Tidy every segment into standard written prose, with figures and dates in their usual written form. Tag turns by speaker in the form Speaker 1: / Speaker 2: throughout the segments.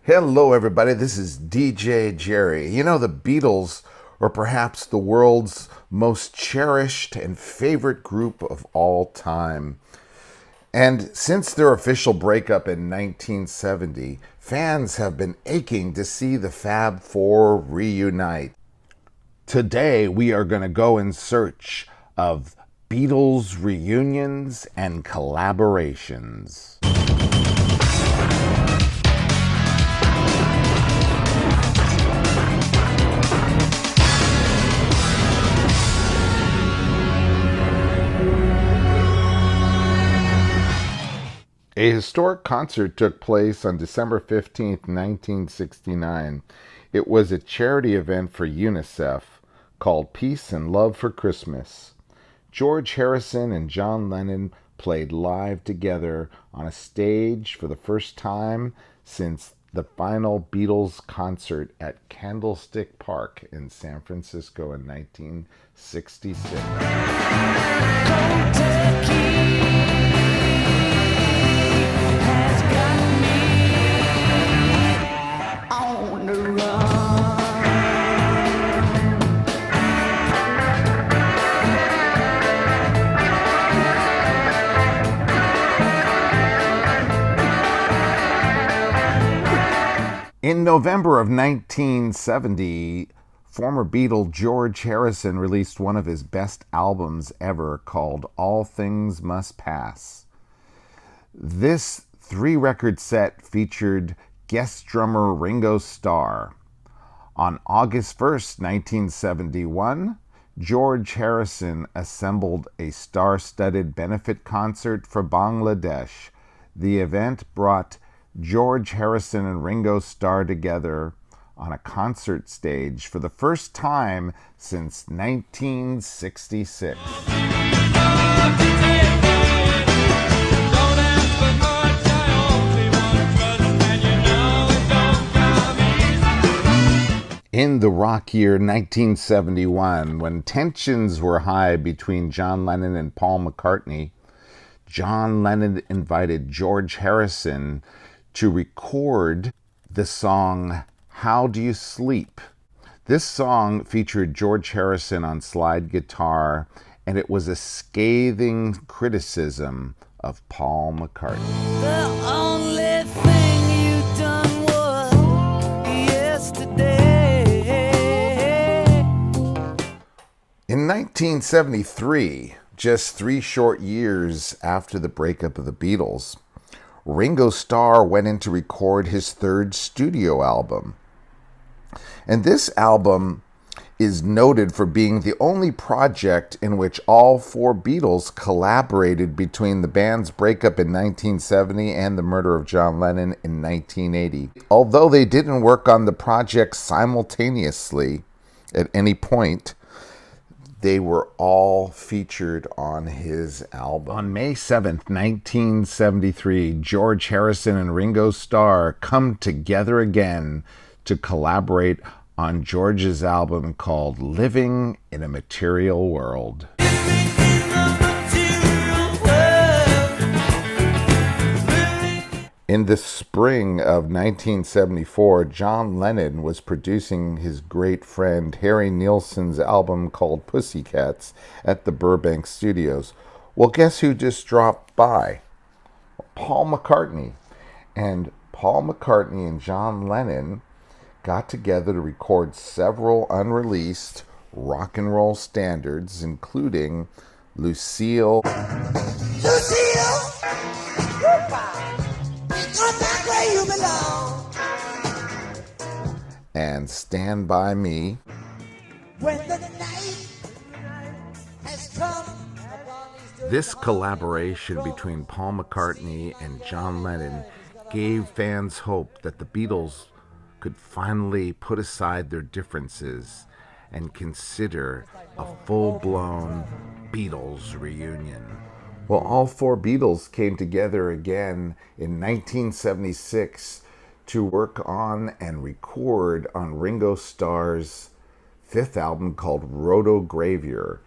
Speaker 1: Hello, everybody. This is DJ Gerry. You know, the Beatles are perhaps the world's most cherished and favorite group of all time. And since their official breakup in 1970, fans have been aching to see the Fab Four reunite. Today, we are going to go in search of Beatles reunions and collaborations. A historic concert took place on December 15th, 1969. It was a charity event for UNICEF called Peace and Love for Christmas. George Harrison and John Lennon played live together on a stage for the first time since the final Beatles concert at Candlestick Park in San Francisco in 1966. In November of 1970, former Beatle George Harrison released one of his best albums ever called All Things Must Pass. This three-record set featured guest drummer Ringo Starr. On August 1st, 1971, George Harrison assembled a star-studded benefit concert for Bangladesh. The event brought George Harrison and Ringo Starr together on a concert stage for the first time since 1966. In the rock year 1971, when tensions were high between John Lennon and Paul McCartney, John Lennon invited George Harrison to record the song How Do You Sleep? This song featured George Harrison on slide guitar, and it was a scathing criticism of Paul McCartney.
Speaker 2: The only thing you done was yesterday.
Speaker 1: In 1973, just 3 short years after the breakup of the Beatles, Ringo Starr went in to record his third studio album. And this album is noted for being the only project in which all 4 Beatles collaborated between the band's breakup in 1970 and the murder of John Lennon in 1980. Although they didn't work on the project simultaneously at any point, they were all featured on his album. On May 7th, 1973, George Harrison and Ringo Starr come together again to collaborate on George's album called Living in a Material World. In the spring of 1974, John Lennon was producing his great friend Harry Nilsson's album called Pussycats at the Burbank Studios. Well, guess who just dropped by? Paul McCartney. And Paul McCartney and John Lennon got together to record several unreleased rock and roll standards, including Lucille.
Speaker 2: Lucille, come back where you belong.
Speaker 1: And Stand By Me.
Speaker 2: When the night has come.
Speaker 1: This collaboration between Paul McCartney and John Lennon gave fans hope that the Beatles could finally put aside their differences and consider a full-blown Beatles reunion. Well, all 4 Beatles came together again in 1976 to work on and record on Ringo Starr's 5th album called Rotogravure.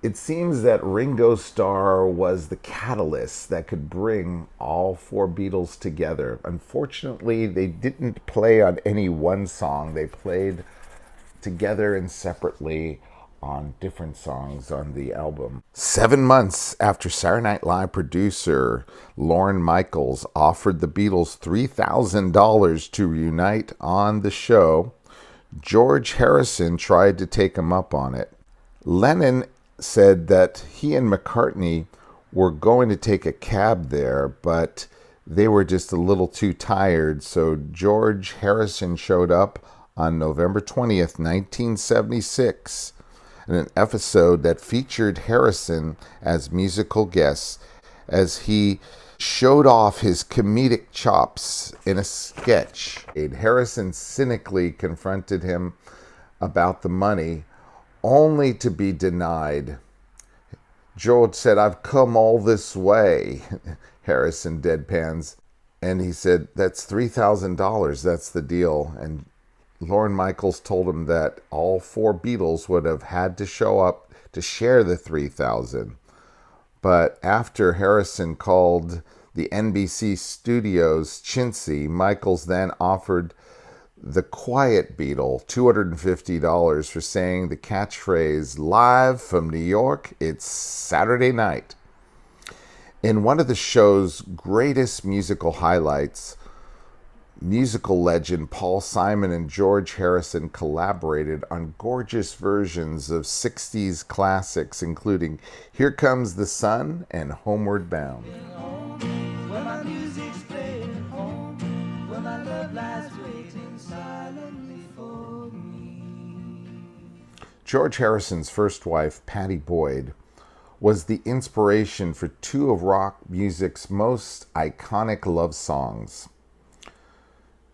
Speaker 1: It seems that Ringo Starr was the catalyst that could bring all four Beatles together. Unfortunately, they didn't play on any one song. They played together and separately on different songs on the album. 7 months after Saturday Night Live producer Lorne Michaels offered the Beatles $3,000 to reunite on the show, George Harrison tried to take him up on it. Lennon said that he and McCartney were going to take a cab there, but they were just a little too tired, so George Harrison showed up on November 20th, 1976, in an episode that featured Harrison as musical guest as he showed off his comedic chops in a sketch. Harrison cynically confronted him about the money, only to be denied. George said, "I've come all this way." Harrison deadpans, and he said, "That's $3,000, that's the deal." And Lorne Michaels told him that all four Beatles would have had to show up to share the $3,000. But after Harrison called the NBC studios chintzy, Michaels then offered the Quiet Beatle $250 for saying the catchphrase, "Live from New York, it's Saturday night." In one of the show's greatest musical highlights, musical legend Paul Simon and George Harrison collaborated on gorgeous versions of 60s classics, including Here Comes the Sun and Homeward Bound.
Speaker 2: Where my music's playing home, where my love lies waiting silently for me.
Speaker 1: George Harrison's first wife, Pattie Boyd, was the inspiration for two of rock music's most iconic love songs.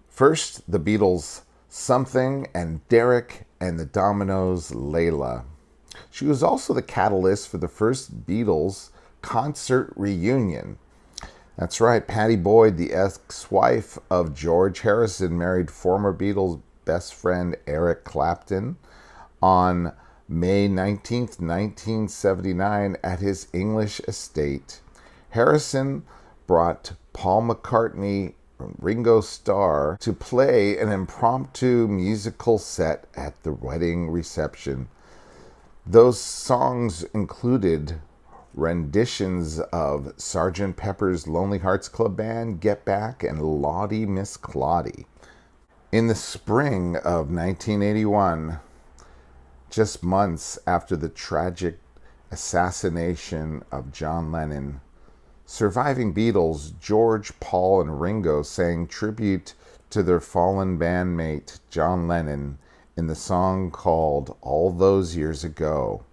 Speaker 1: First, the Beatles' Something, and Derek and the Dominoes' Layla. She was also the catalyst for the first Beatles concert reunion. That's right, Pattie Boyd, the ex-wife of George Harrison, married former Beatles best friend Eric Clapton on May 19th, 1979 at his English estate. Harrison brought Paul McCartney and Ringo Starr to play an impromptu musical set at the wedding reception. Those songs included renditions of Sgt. Pepper's Lonely Hearts Club Band, Get Back, and Lottie Miss Claudie. In the spring of 1981, just months after the tragic assassination of John Lennon, surviving Beatles George, Paul, and Ringo sang tribute to their fallen bandmate John Lennon in the song called All Those Years Ago.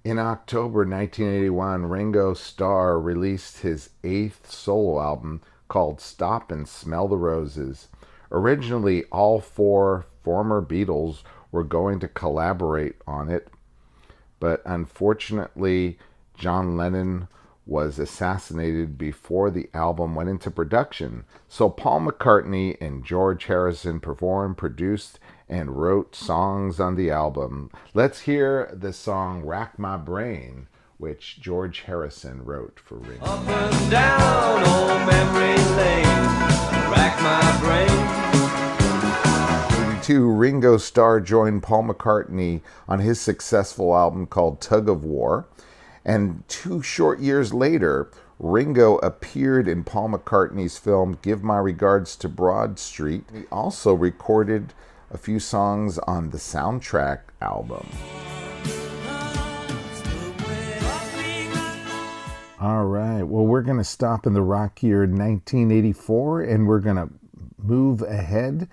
Speaker 1: In October 1981, Ringo Starr released his 8th solo album called Stop and Smell the Roses. Originally, all four former Beatles were going to collaborate on it, but unfortunately, John Lennon was assassinated before the album went into production. So Paul McCartney and George Harrison performed, produced, and wrote songs on the album. Let's hear the song Rack My Brain, which George Harrison wrote for Ringo.
Speaker 3: Up and down old memory lane, rack my brain.
Speaker 1: Ringo Starr joined Paul McCartney on his successful album called Tug of War, and 2 short years later, Ringo appeared in Paul McCartney's film Give My Regards to Broad Street. He also recorded a few songs on the soundtrack album. All right, well, we're going to stop in the rock year 1984, and we're going to move ahead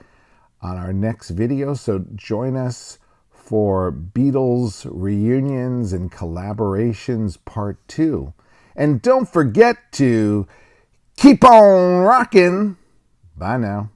Speaker 1: on our next video, so join us for Beatles reunions and collaborations part 2. And don't forget to keep on rocking. Bye now.